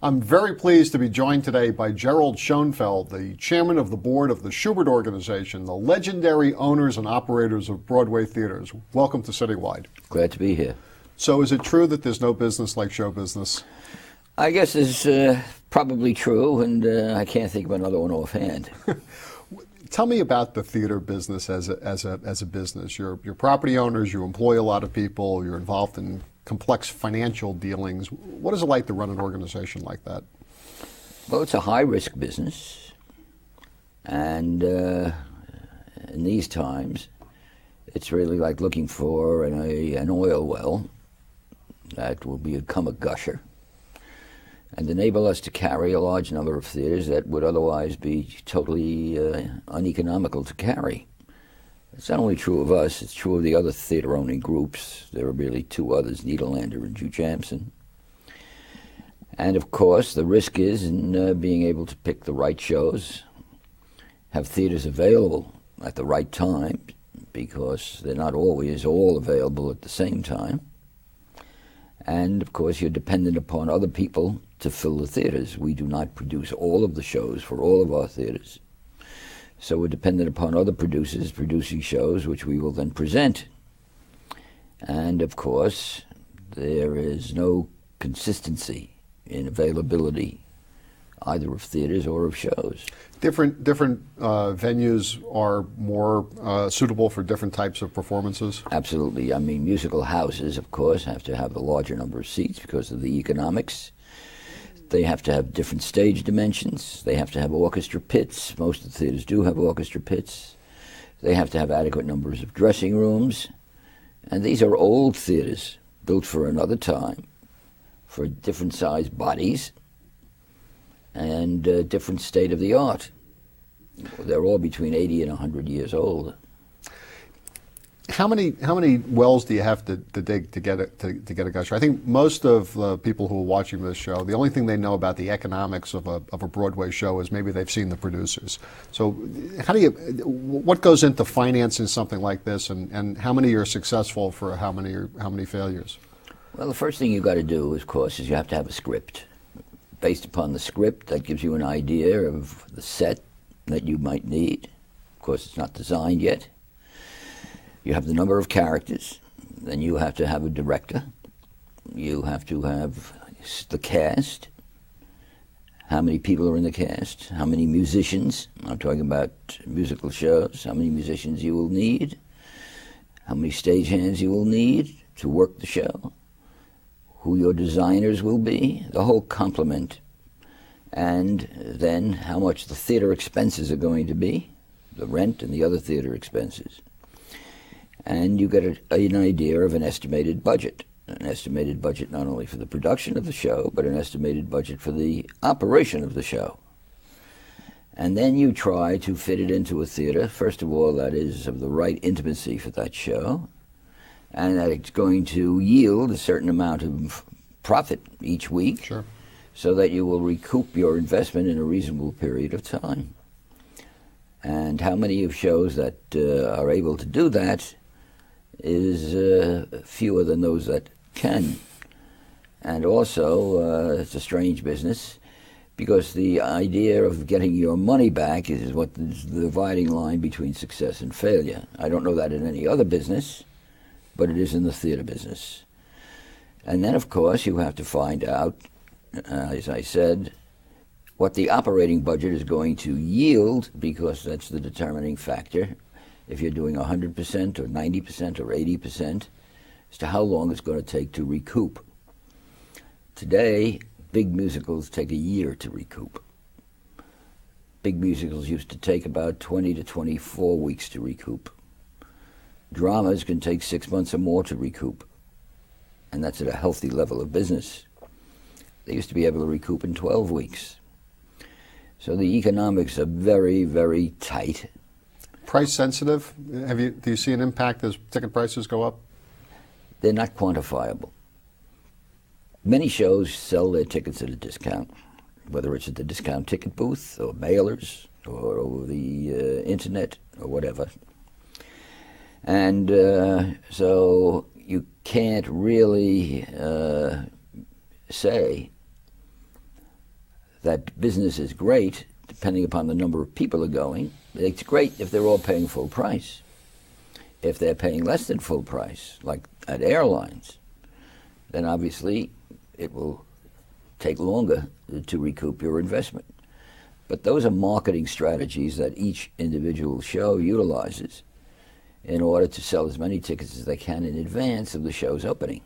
I'm very pleased to be joined today by Gerald Schoenfeld, the chairman of the board of the Shubert Organization, the legendary owners and operators of Broadway theaters. Welcome to CityWide. Glad to be here. So is it true that there's no business like show business? I guess it's probably true, and I can't think of another one offhand. Tell me about the theater business as a business. You're property owners, you employ a lot of people, you're involved in complex financial dealings. What is it like to run an organization like that? Well, it's a high-risk business, and in these times, it's really like looking for an oil well that will become a gusher and enable us to carry a large number of theaters that would otherwise be totally uneconomical to carry. It's not only true of us, it's true of the other theater-owning groups. There are really two others, Nederlander and Jujamson. And of course, the risk is in being able to pick the right shows, have theaters available at the right time, because they're not always all available at the same time. And of course, you're dependent upon other people to fill the theaters. We do not produce all of the shows for all of our theaters. So we're dependent upon other producers producing shows which we will then present. And of course, there is no consistency in availability either of theaters or of shows. Different venues are more suitable for different types of performances? Absolutely. I mean, musical houses, of course, have to have a larger number of seats because of the economics. They have to have different stage dimensions. They have to have orchestra pits. Most of the theaters do have orchestra pits. They have to have adequate numbers of dressing rooms. And these are old theaters built for another time, for different sized bodies, and different state of the art. They're all between 80 and 100 years old. How many wells do you have to dig to get a gusher? I think most of the people who are watching this show, the only thing they know about the economics of a Broadway show is maybe they've seen the producers. So, what goes into financing something like this, and how many are successful for how many failures? Well, the first thing you've got to do, of course, is you have to have a script. Based upon the script, that gives you an idea of the set that you might need. Of course, it's not designed yet. You have the number of characters, then you have to have a director, you have to have the cast, how many people are in the cast, how many musicians, I'm talking about musical shows, how many musicians you will need, how many stagehands you will need to work the show, who your designers will be, the whole complement, and then how much the theater expenses are going to be, the rent and the other theater expenses. And you get an idea of an estimated budget not only for the production of the show, but an estimated budget for the operation of the show. And then you try to fit it into a theater, first of all, that is of the right intimacy for that show, and that it's going to yield a certain amount of profit each week, sure, so that you will recoup your investment in a reasonable period of time. And how many of shows that are able to do that is fewer than those that can. And also, it's a strange business, because the idea of getting your money back is what is the dividing line between success and failure. I don't know that in any other business, but it is in the theater business. And then, of course, you have to find out, as I said, what the operating budget is going to yield, because that's the determining factor. If you're doing 100% or 90% or 80%, as to how long it's going to take to recoup. Today, big musicals take a year to recoup. Big musicals used to take about 20 to 24 weeks to recoup. Dramas can take 6 months or more to recoup, and that's at a healthy level of business. They used to be able to recoup in 12 weeks. So the economics are very, very tight. Price sensitive? Do you see an impact as ticket prices go up? They're not quantifiable. Many shows sell their tickets at a discount, whether it's at the discount ticket booth or mailers or over the internet or whatever. And so you can't really say that business is great, depending upon the number of people are going. It's great if they're all paying full price. If they're paying less than full price, like at airlines, then obviously it will take longer to recoup your investment. But those are marketing strategies that each individual show utilizes in order to sell as many tickets as they can in advance of the show's opening.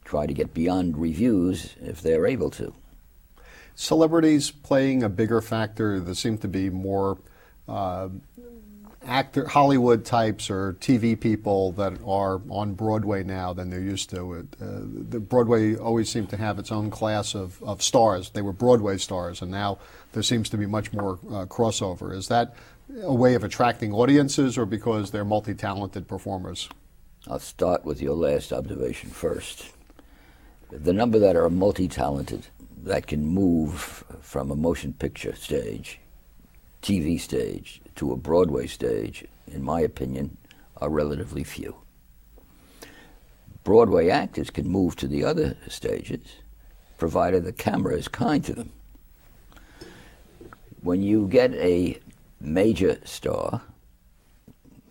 Try to get beyond reviews if they're able to. Celebrities playing a bigger factor. There seem to be more Hollywood types or TV people that are on Broadway now than there used to. The Broadway always seemed to have its own class of stars. They were Broadway stars, and now there seems to be much more crossover. Is that a way of attracting audiences, or because they're multi-talented performers? I'll start with your last observation first. The number that are multi-talented, that can move from a motion picture stage, TV stage, to a Broadway stage, in my opinion, are relatively few. Broadway actors can move to the other stages, provided the camera is kind to them. When you get a major star,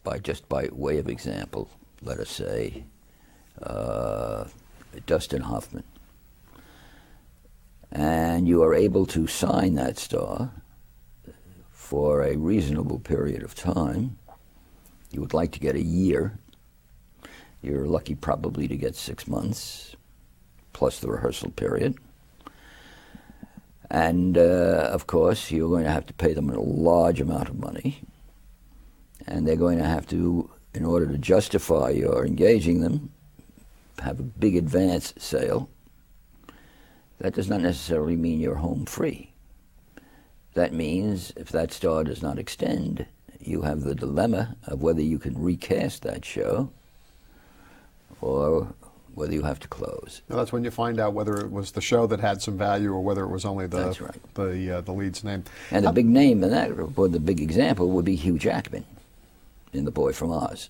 by way of example, let us say Dustin Hoffman, and you are able to sign that star for a reasonable period of time. You would like to get a year. You're lucky probably to get 6 months, plus the rehearsal period. And of course, you're going to have to pay them a large amount of money. And they're going to have to, in order to justify your engaging them, have a big advance sale. That does not necessarily mean you're home free. That means if that star does not extend, you have the dilemma of whether you can recast that show or whether you have to close. Now that's when you find out whether it was the show that had some value or whether it was only the That's right. the lead's name. And the big name in that, or the big example, would be Hugh Jackman in The Boy from Oz.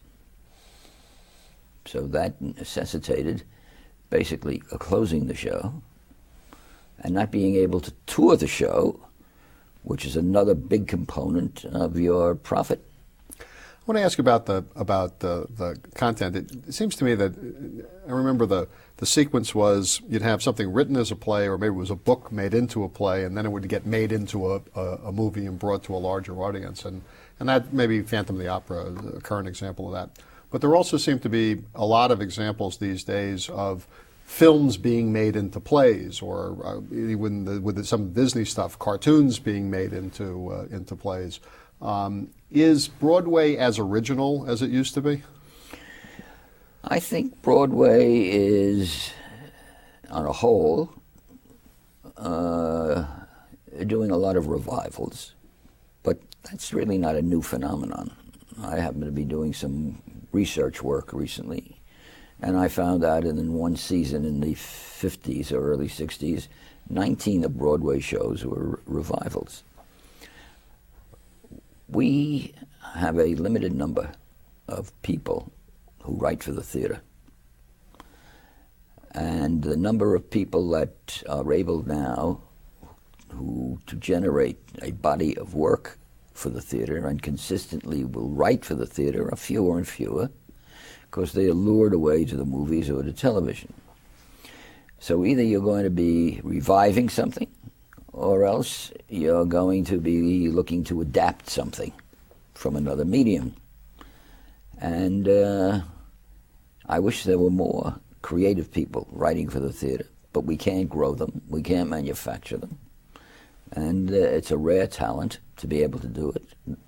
So that necessitated basically closing the show and not being able to tour the show, which is another big component of your profit. I want to ask you about the content. It seems to me that I remember the sequence was you'd have something written as a play, or maybe it was a book made into a play, and then it would get made into a movie and brought to a larger audience. And that maybe Phantom of the Opera is a current example of that. But there also seem to be a lot of examples these days of films being made into plays, or even with some Disney stuff, cartoons being made into plays. Is Broadway as original as it used to be? I think Broadway is, on a whole, doing a lot of revivals, but that's really not a new phenomenon. I happen to be doing some research work recently, and I found out in one season in the 50s or early 60s, 19 of Broadway shows were revivals. We have a limited number of people who write for the theater. And the number of people that are able now to generate a body of work for the theater and consistently will write for the theater are fewer and fewer, because they are lured away to the movies or to television. So either you're going to be reviving something, or else you're going to be looking to adapt something from another medium. And I wish there were more creative people writing for the theater, but we can't grow them, we can't manufacture them. And it's a rare talent to be able to do it.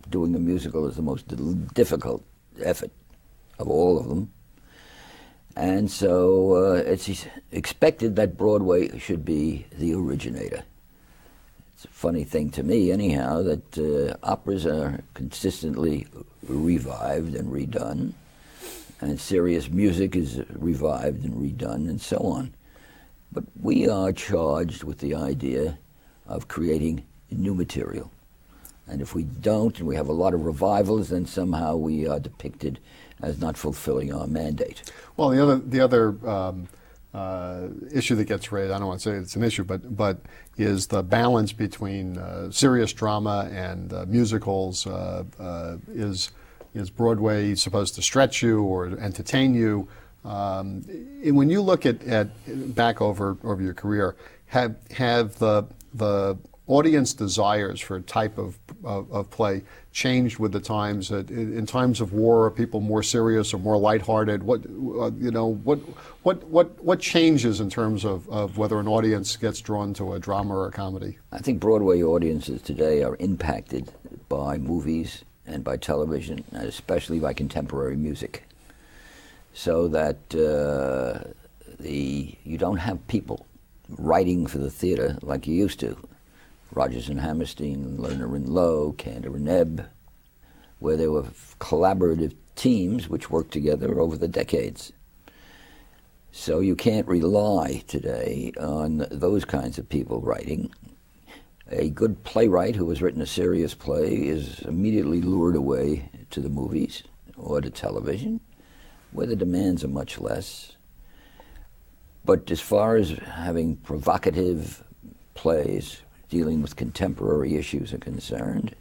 Doing a musical is the most difficult effort of all of them. And so it's expected that Broadway should be the originator. It's a funny thing to me, anyhow, that operas are consistently revived and redone, and serious music is revived and redone, and so on. But we are charged with the idea of creating new material. And if we don't, and we have a lot of revivals, then somehow we are depicted as not fulfilling our mandate. Well, the other issue that gets raised, I don't want to say it's an issue, but is the balance between serious drama and musicals. Is Broadway supposed to stretch you or entertain you? When you look at back over your career, have the audience desires for a type of play changed with the times? In times of war, are people more serious or more lighthearted? What changes in terms of whether an audience gets drawn to a drama or a comedy? I think Broadway audiences today are impacted by movies and by television, and especially by contemporary music, so that you don't have people writing for the theater like you used to. Rodgers and Hammerstein, Lerner and Lowe, Kander and Ebb, where there were collaborative teams which worked together over the decades. So you can't rely today on those kinds of people writing. A good playwright who has written a serious play is immediately lured away to the movies or to television, where the demands are much less. But as far as having provocative plays dealing with contemporary issues are concerned,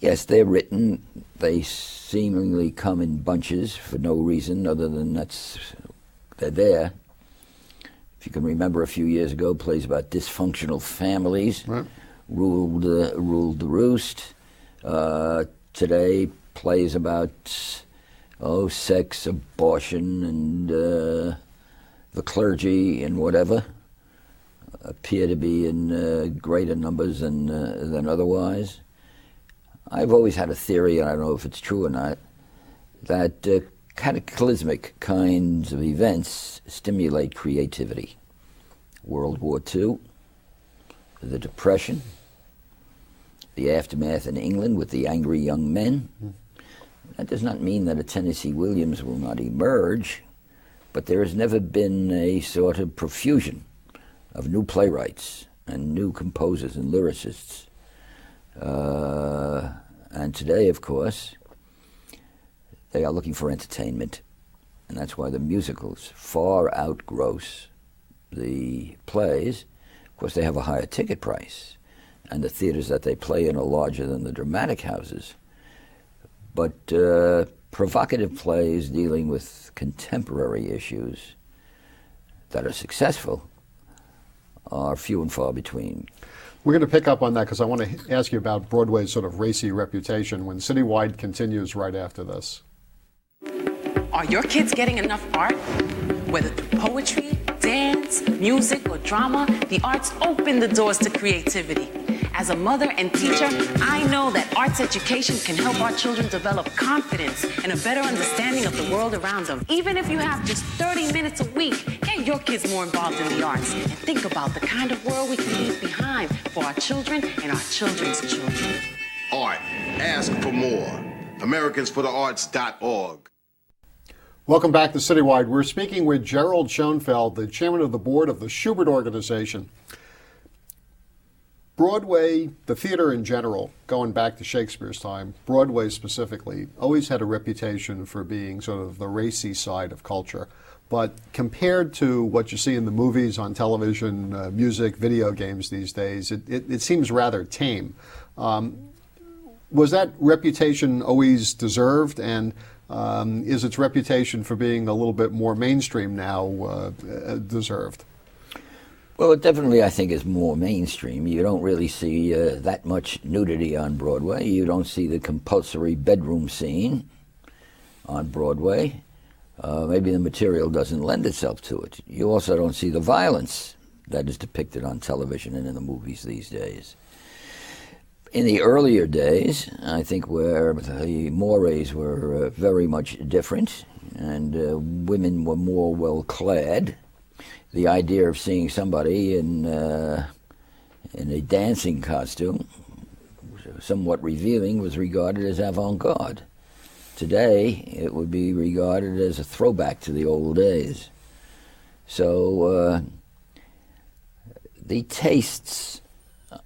yes, they're written. They seemingly come in bunches for no reason other than they're there. If you can remember a few years ago, plays about dysfunctional families right. ruled the roost. Today, plays about sex, abortion, and the clergy and whatever appear to be in greater numbers than otherwise. I've always had a theory, and I don't know if it's true or not, that cataclysmic kinds of events stimulate creativity. World War II, the Depression, the aftermath in England with the angry young men. That does not mean that a Tennessee Williams will not emerge, but there has never been a sort of profusion of new playwrights and new composers and lyricists. And today, of course, they are looking for entertainment, and that's why the musicals far outgross the plays. Of course, they have a higher ticket price, and the theaters that they play in are larger than the dramatic houses. But provocative plays dealing with contemporary issues that are successful are few and far between. We're going to pick up on that because I want to ask you about Broadway's sort of racy reputation when CityWide continues right after this. Are your kids getting enough art? Whether through poetry, dance, music, or drama, the arts open the doors to creativity. As a mother and teacher, I know that arts education can help our children develop confidence and a better understanding of the world around them. Even if you have just 30 minutes a week, get your kids more involved in the arts and think about the kind of world we can leave behind for our children and our children's children. Art. Ask for more. AmericansForTheArts.org. Welcome back to CityWide. We're speaking with Gerald Schoenfeld, the chairman of the board of the Shubert Organization. Broadway, the theater in general, going back to Shakespeare's time, Broadway specifically, always had a reputation for being sort of the racy side of culture. But compared to what you see in the movies, on television, music, video games these days, it seems rather tame. Was that reputation always deserved? And is its reputation for being a little bit more mainstream now deserved? Well, it definitely, I think, is more mainstream. You don't really see that much nudity on Broadway. You don't see the compulsory bedroom scene on Broadway. Maybe the material doesn't lend itself to it. You also don't see the violence that is depicted on television and in the movies these days. In the earlier days, I think where the mores were very much different and women were more well-clad, the idea of seeing somebody in a dancing costume, somewhat revealing, was regarded as avant-garde. Today, it would be regarded as a throwback to the old days. So the tastes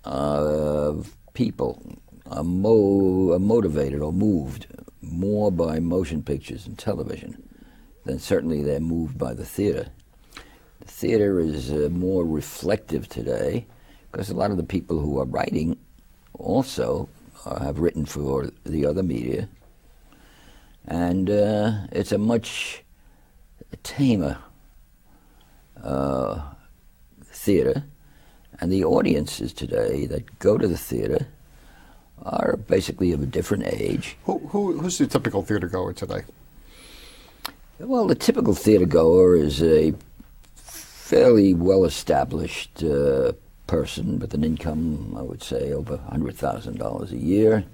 of people are motivated or moved more by motion pictures and television than certainly they're moved by the theater. The theater is more reflective today because a lot of the people who are writing also have written for the other media. And it's a much tamer theater. And the audiences today that go to the theater are basically of a different age. Who's the typical theater goer today? Well, the typical theater goer is a fairly well-established person with an income, I would say, over $100,000 a year,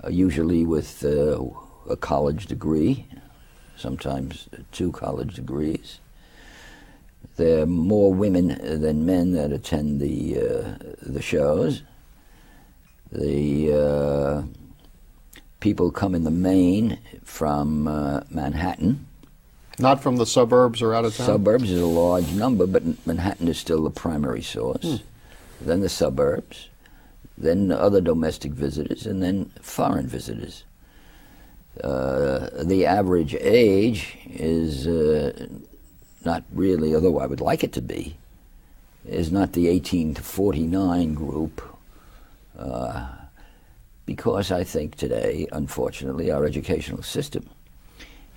usually with a college degree, sometimes 2 college degrees. There are more women than men that attend the shows. The people come in the main from Manhattan. Not from the suburbs or out of town? Suburbs is a large number, but Manhattan is still the primary source. Then the suburbs, then other domestic visitors, and then foreign visitors. The average age is not really, although I would like it to be, is not the 18 to 49 group, because I think today, unfortunately, our educational system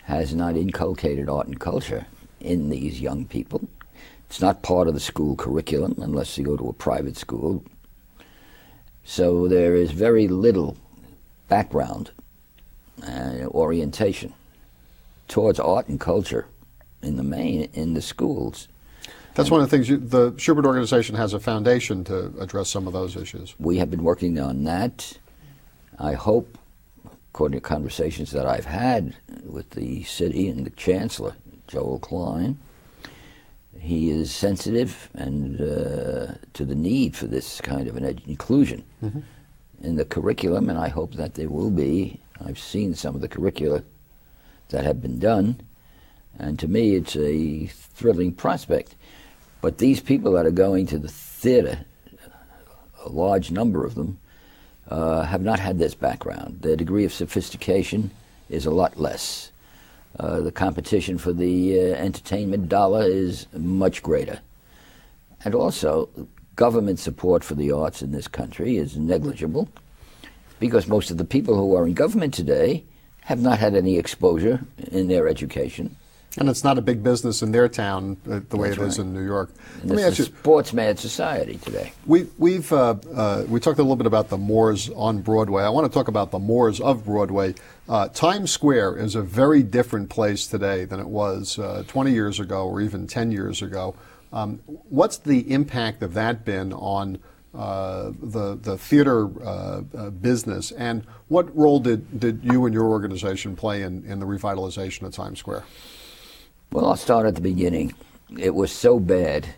has not inculcated art and culture in these young people. It's not part of the school curriculum unless you go to a private school. So there is very little background orientation towards art and culture in the main, in the schools. That's one of the things, the Shubert Organization has a foundation to address some of those issues. We have been working on that. I hope, according to conversations that I've had with the city and the chancellor, Joel Klein, he is sensitive and to the need for this kind of an inclusion in the curriculum, and I hope that there will be. I've seen some of the curricula that have been done, and to me it's a thrilling prospect. But these people that are going to the theater, a large number of them, have not had this background. Their degree of sophistication is a lot less. The competition for the entertainment dollar is much greater. And also, government support for the arts in this country is negligible, because most of the people who are in government today have not had any exposure in their education. And it's not a big business in their town the way it is in New York. And it's a sports-mad society today. We talked a little bit about the Moors on Broadway. I want to talk about the Moors of Broadway. Times Square is a very different place today than it was 20 years ago or even 10 years ago. What's the impact of that been on the theater business, and what role did you and your organization play in the revitalization of Times Square? Well, I'll start at the beginning. It was so bad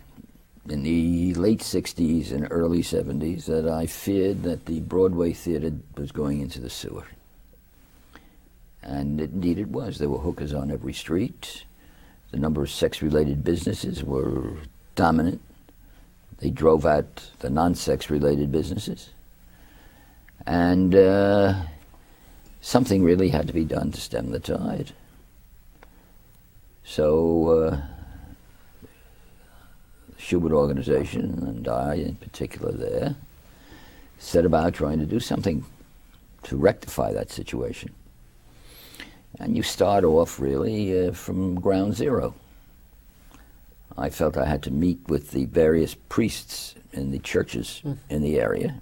in the late 60s and early 70s that I feared that the Broadway theater was going into the sewer. And indeed it was. There were hookers on every street. The number of sex-related businesses were dominant. They drove out the non-sex-related businesses. And something really had to be done to stem the tide. So the Shubert Organization, and I in particular there, set about trying to do something to rectify that situation. And you start off really from ground zero. I felt I had to meet with the various priests in the churches in the area,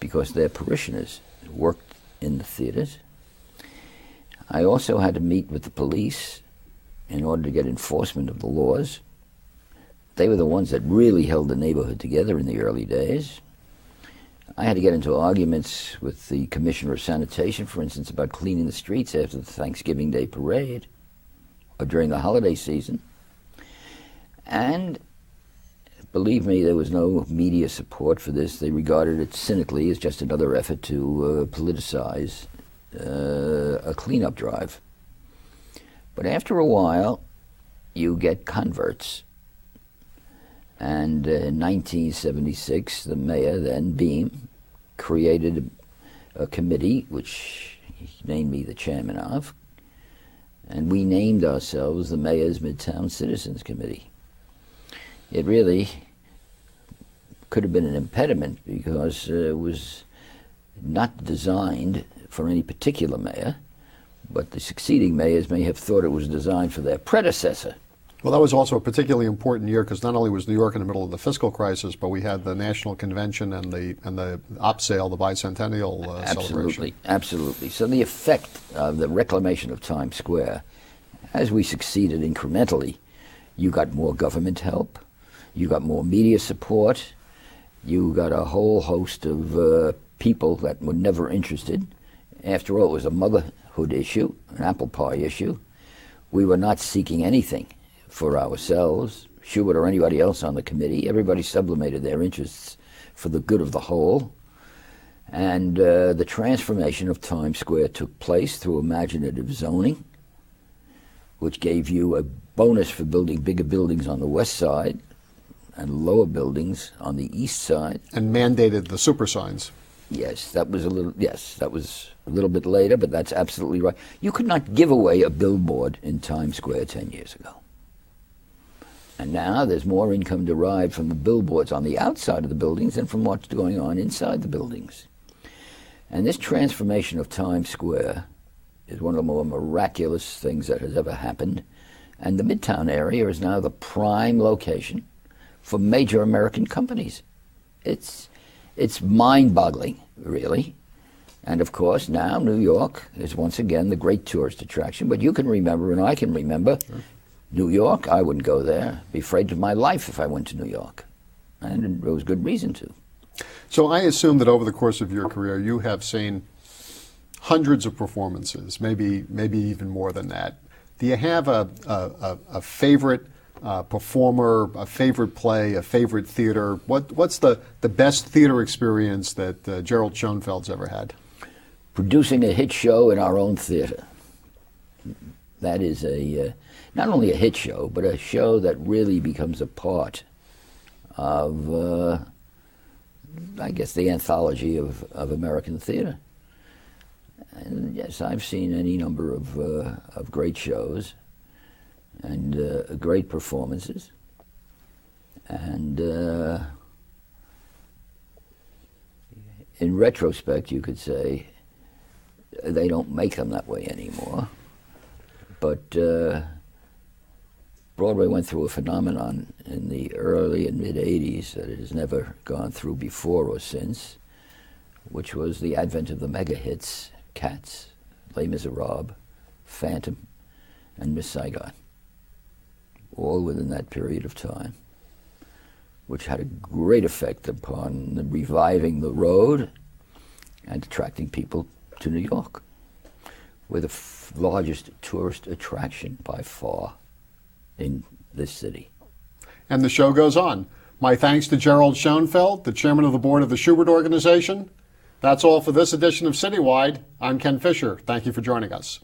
because their parishioners worked in the theaters. I also had to meet with the police in order to get enforcement of the laws. They were the ones that really held the neighborhood together in the early days. I had to get into arguments with the Commissioner of Sanitation, for instance, about cleaning the streets after the Thanksgiving Day parade or during the holiday season. And believe me, there was no media support for this. They regarded it cynically as just another effort to politicize a cleanup drive. But after a while, you get converts. And in 1976, the mayor, then Beam, created a committee, which he named me the chairman of, and we named ourselves the Mayor's Midtown Citizens Committee. it really could have been an impediment because it was not designed for any particular mayor, but the succeeding mayors may have thought it was designed for their predecessor. Well, that was also a particularly important year because not only was New York in the middle of the fiscal crisis, but we had the national convention and the op sale, the bicentennial celebration. Absolutely. So the effect of the reclamation of Times Square, as we succeeded incrementally, you got more government help, you got more media support, you got a whole host of people that were never interested. After all, it was a motherhood issue, an apple pie issue. We were not seeking anything for ourselves, Shubert or anybody else on the committee. Everybody sublimated their interests for the good of the whole. And the transformation of Times Square took place through imaginative zoning, which gave you a bonus for building bigger buildings on the west side and lower buildings on the east side. And mandated the super signs. Yes, that was a little bit later, but that's absolutely right. You could not give away a billboard in Times Square 10 years ago. And now there's more income derived from the billboards on the outside of the buildings than from what's going on inside the buildings. And this transformation of Times Square is one of the more miraculous things that has ever happened. And the Midtown area is now the prime location for major American companies. It's mind-boggling, really. And of course, now New York is once again the great tourist attraction. But you can remember, and I can remember, New York, I wouldn't go there. Be afraid of my life if I went to New York. And there was good reason to. So I assume that over the course of your career, you have seen hundreds of performances, maybe even more than that. Do you have a favorite performer, a favorite play, a favorite theater? What's the best theater experience that Gerald Schoenfeld's ever had? Producing a hit show in our own theater. That is not only a hit show, but a show that really becomes a part of, I guess, the anthology of American theater. And yes, I've seen any number of great shows and great performances. And in retrospect, you could say they don't make them that way anymore. But Broadway went through a phenomenon in the early and mid-'80s that it has never gone through before or since, which was the advent of the mega hits, Cats, Les Miserables, Phantom, and Miss Saigon, all within that period of time, which had a great effect upon reviving the road and attracting people to New York. We're the largest tourist attraction by far in this city. And the show goes on. My thanks to Gerald Schoenfeld, the chairman of the board of the Shubert Organization. That's all for this edition of CityWide. I'm Ken Fisher. Thank you for joining us.